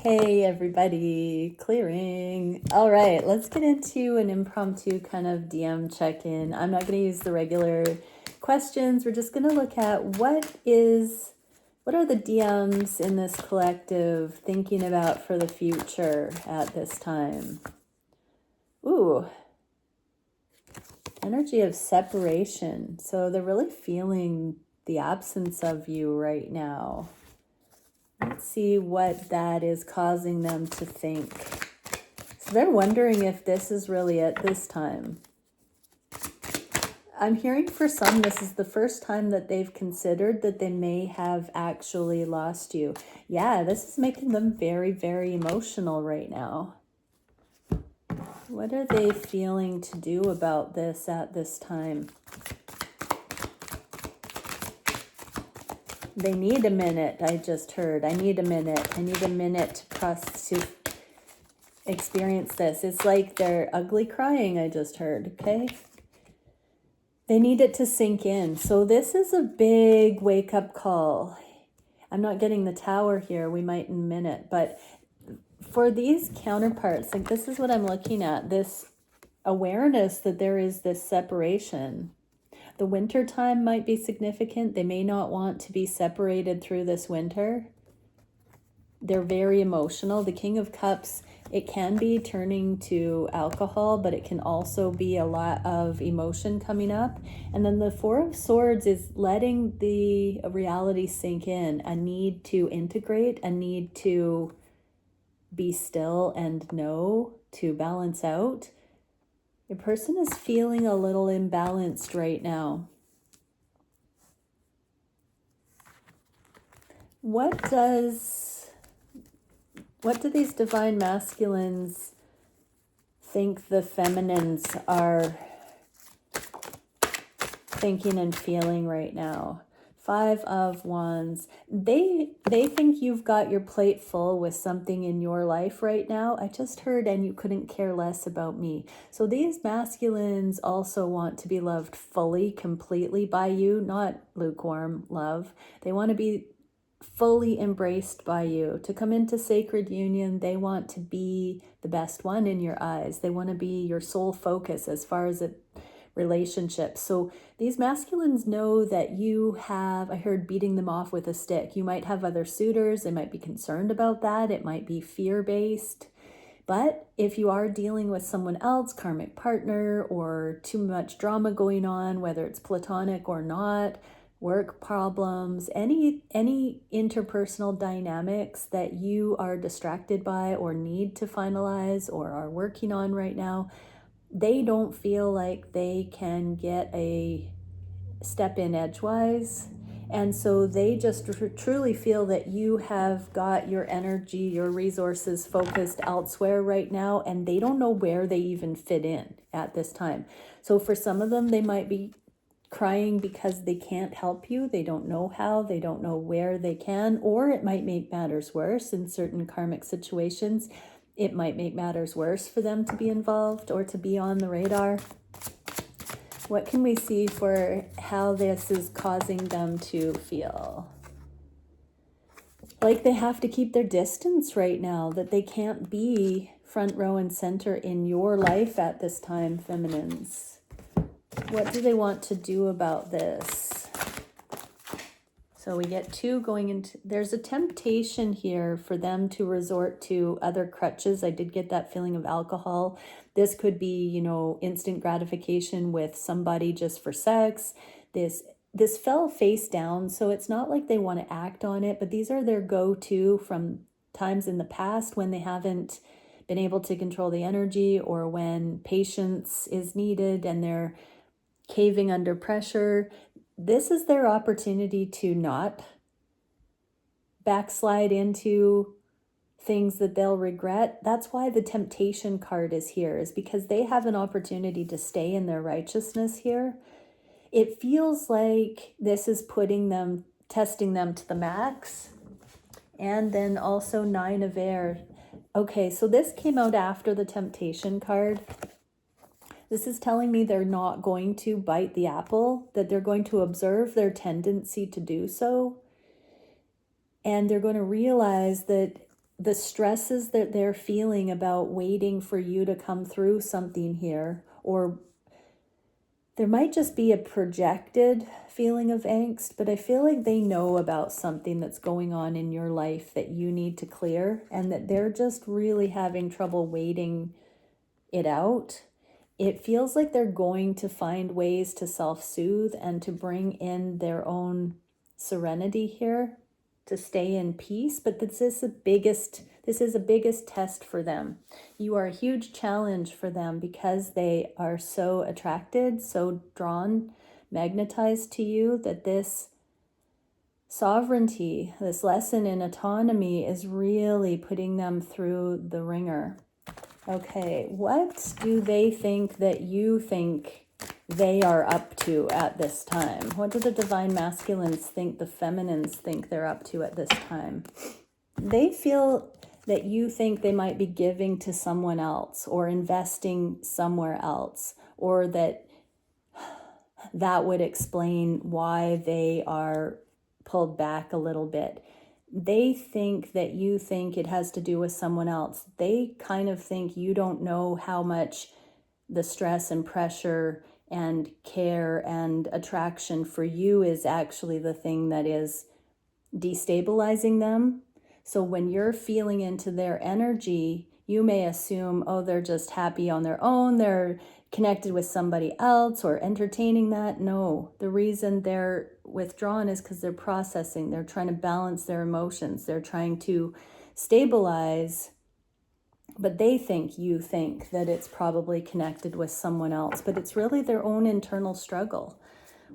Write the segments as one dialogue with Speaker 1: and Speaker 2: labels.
Speaker 1: Hey everybody, clearing. All right, let's get into an impromptu kind of DM check-in. I'm not going to use the regular questions. We're just going to look at what are the DMs in this collective thinking about for the future at this time. Ooh, energy of separation. So they're really feeling the absence of you right now. Let's see what that is causing them to think. So they're wondering if this is really it this time. I'm hearing for some, this is the first time that they've considered that they may have actually lost you. Yeah, this is making them very, very emotional right now. What are they feeling to do about this at this time? They need a minute, I just heard. I need a minute. I need a minute to experience this. It's like they're ugly crying, I just heard, okay? They need it to sink in. So this is a big wake-up call. I'm not getting the tower here. We might in a minute. But for these counterparts, like this is what I'm looking at. This awareness that there is this separation. The winter time might be significant. They may not want to be separated through this winter. They're very emotional. The King of Cups, it can be turning to alcohol, but it can also be a lot of emotion coming up. And then the Four of Swords is letting the reality sink in, a need to integrate, a need to be still and know, to balance out. Your person is feeling a little imbalanced right now. What do these divine masculines think the feminines are thinking and feeling right now? Five of Wands. They think you've got your plate full with something in your life right now. I just heard, and you couldn't care less about me. So these masculines also want to be loved fully, completely by you, not lukewarm love. They want to be fully embraced by you. To come into sacred union, they want to be the best one in your eyes. They want to be your sole focus as far as a relationship. So these masculines know that you have, I heard, beating them off with a stick. You might have other suitors. They might be concerned about that. It might be fear-based. But if you are dealing with someone else, karmic partner, or too much drama going on, whether it's platonic or not, work problems, any interpersonal dynamics that you are distracted by or need to finalize or are working on right now, they don't feel like they can get a step in edgewise. And so they just truly feel that you have got your energy, your resources focused elsewhere right now, and they don't know where they even fit in at this time. So for some of them, they might be crying because they can't help you. They don't know how, they don't know where they can, or it might make matters worse in certain karmic situations. It might make matters worse for them to be involved or to be on the radar. What can we see for how this is causing them to feel? Like they have to keep their distance right now, that they can't be front row and center in your life at this time, feminines. What do they want to do about this? So we get two going into, there's a temptation here for them to resort to other crutches. I did get that feeling of alcohol. This could be, instant gratification with somebody just for sex. This fell face down, so it's not like they want to act on it, but these are their go-to from times in the past when they haven't been able to control the energy, or when patience is needed and they're caving under pressure. This is their opportunity to not backslide into things that they'll regret. That's why the temptation card is here, is because they have an opportunity to stay in their righteousness here. It feels like this is testing them to the max. And then also Nine of Air. Okay, so this came out after the temptation card. This is telling me they're not going to bite the apple, that they're going to observe their tendency to do so. And they're going to realize that the stresses that they're feeling about waiting for you to come through something here, or there might just be a projected feeling of angst, but I feel like they know about something that's going on in your life that you need to clear, and that they're just really having trouble waiting it out. It feels like they're going to find ways to self-soothe and to bring in their own serenity here, to stay in peace, but this is the biggest test for them. You are a huge challenge for them because they are so attracted, so drawn, magnetized to you, that this sovereignty, this lesson in autonomy, is really putting them through the ringer. Okay, what do they think that you think they are up to at this time? What do the divine masculines think the feminines think they're up to at this time? They feel that you think they might be giving to someone else or investing somewhere else, or that would explain why they are pulled back a little bit. They think that you think it has to do with someone else. They kind of think you don't know how much the stress and pressure and care and attraction for you is actually the thing that is destabilizing them. So when you're feeling into their energy, you may assume, oh, they're just happy on their own, they're connected with somebody else or entertaining that. No, the reason they're withdrawn is because they're processing. They're trying to balance their emotions. They're trying to stabilize, but they think you think that it's probably connected with someone else, but it's really their own internal struggle.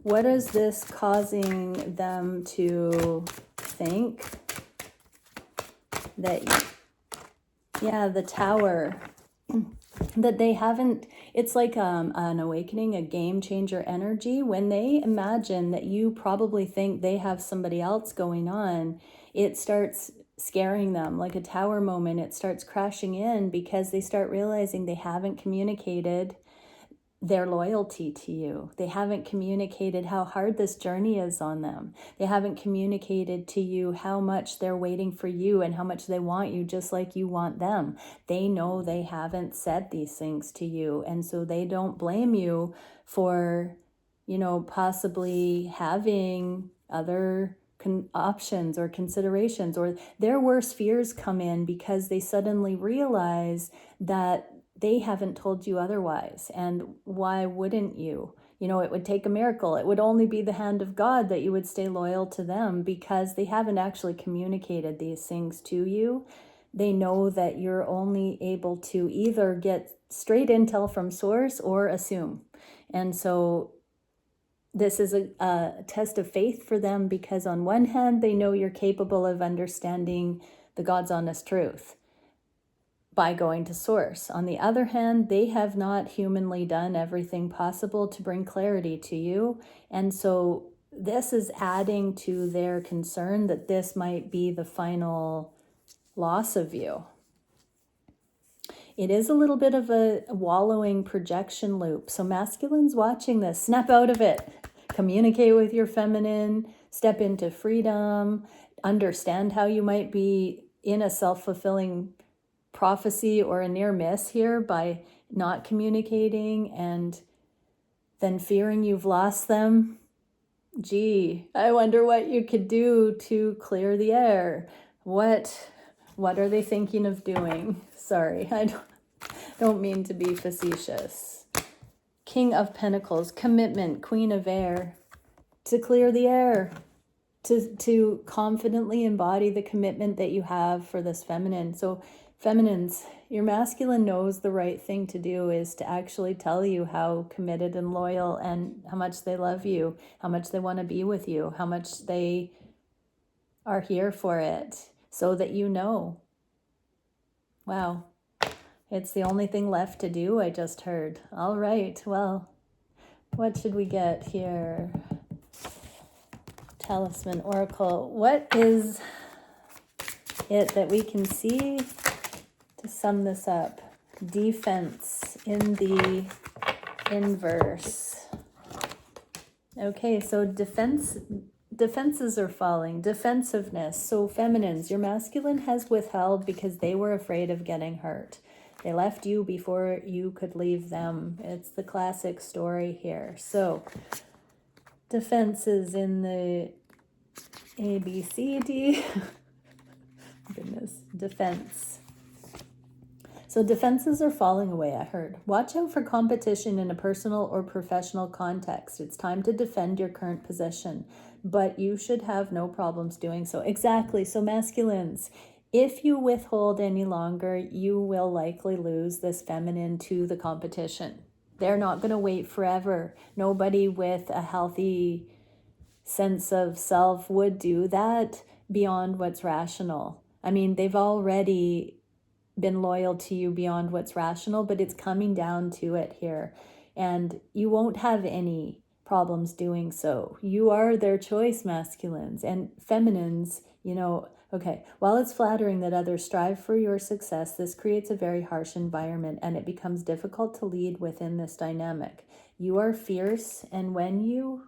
Speaker 1: What is this causing them to think? That, yeah, the Tower, that they haven't, it's like an awakening, a game changer energy. When they imagine that you probably think they have somebody else going on, it starts scaring them like a Tower moment. It starts crashing in because they start realizing they haven't communicated their loyalty to you. They haven't communicated how hard this journey is on them. They haven't communicated to you how much they're waiting for you and how much they want you just like you want them. They know they haven't said these things to you, and so they don't blame you for, possibly having other options or considerations, or their worst fears come in because they suddenly realize that they haven't told you otherwise. And why wouldn't you? It would take a miracle. It would only be the hand of God that you would stay loyal to them, because they haven't actually communicated these things to you. They know that you're only able to either get straight intel from source or assume. And so this is a test of faith for them, because on one hand, they know you're capable of understanding the God's honest truth by going to source. On the other hand, they have not humanly done everything possible to bring clarity to you. And so this is adding to their concern that this might be the final loss of you. It is a little bit of a wallowing projection loop. So masculines watching this, snap out of it. Communicate with your feminine, step into freedom, understand how you might be in a self-fulfilling prophecy or a near miss here by not communicating and then fearing you've lost them. Gee, I wonder what you could do to clear the air. What are they thinking of doing? Sorry, I don't mean to be facetious. King of Pentacles, commitment, Queen of Air, to clear the air, to confidently embody the commitment that you have for this feminine. So feminines, your masculine knows the right thing to do is to actually tell you how committed and loyal and how much they love you, how much they want to be with you, how much they are here for it, so that you know. Wow, it's the only thing left to do, I just heard. All right, well, what should we get here? Talisman Oracle, what is it that we can see to sum this up? Defense in the inverse. Okay, so defense defenses are falling, defensiveness. So feminines, your masculine has withheld because they were afraid of getting hurt. They left you before you could leave them. It's the classic story here. So defenses in the A, B, C, D. Goodness, defense. So defenses are falling away, I heard. Watch out for competition in a personal or professional context. It's time to defend your current position, but you should have no problems doing so. Exactly. So masculines, if you withhold any longer, you will likely lose this feminine to the competition. They're not going to wait forever. Nobody with a healthy sense of self would do that beyond what's rational. I mean, they've already been loyal to you beyond what's rational, but it's coming down to it here. And you won't have any problems doing so. You are their choice, masculines. And feminines, you know, okay, while it's flattering that others strive for your success, this creates a very harsh environment and it becomes difficult to lead within this dynamic. You are fierce, and when you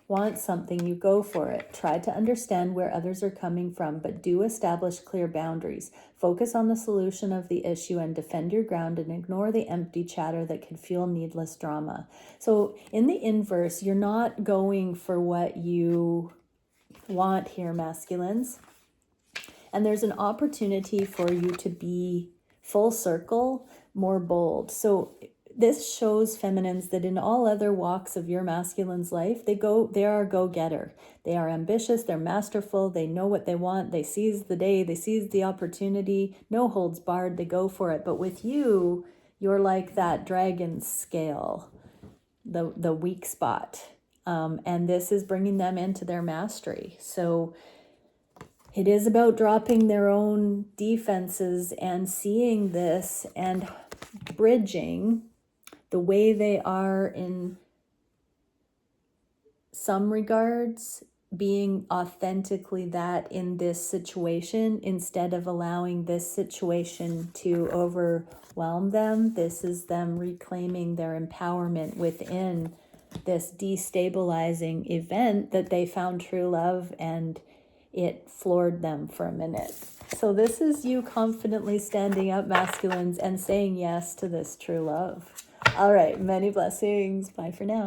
Speaker 1: want something, you go for it. Try to understand where others are coming from, but do establish clear boundaries. Focus on the solution of the issue and defend your ground, and ignore the empty chatter that can fuel needless drama. So in the inverse, you're not going for what you want here, masculines. And there's an opportunity for you to be full circle, more bold. So this shows feminines that in all other walks of your masculine's life, they are a go-getter. They are ambitious, they're masterful, they know what they want, they seize the day, they seize the opportunity, no holds barred, they go for it. But with you, you're like that dragon scale, the weak spot. And this is bringing them into their mastery. So it is about dropping their own defenses and seeing this and bridging the way they are in some regards, being authentically that in this situation instead of allowing this situation to overwhelm them. This is them reclaiming their empowerment within this destabilizing event that they found true love, and it floored them for a minute. So this is you confidently standing up, masculines, and saying yes to this true love. All right, many blessings. Bye for now.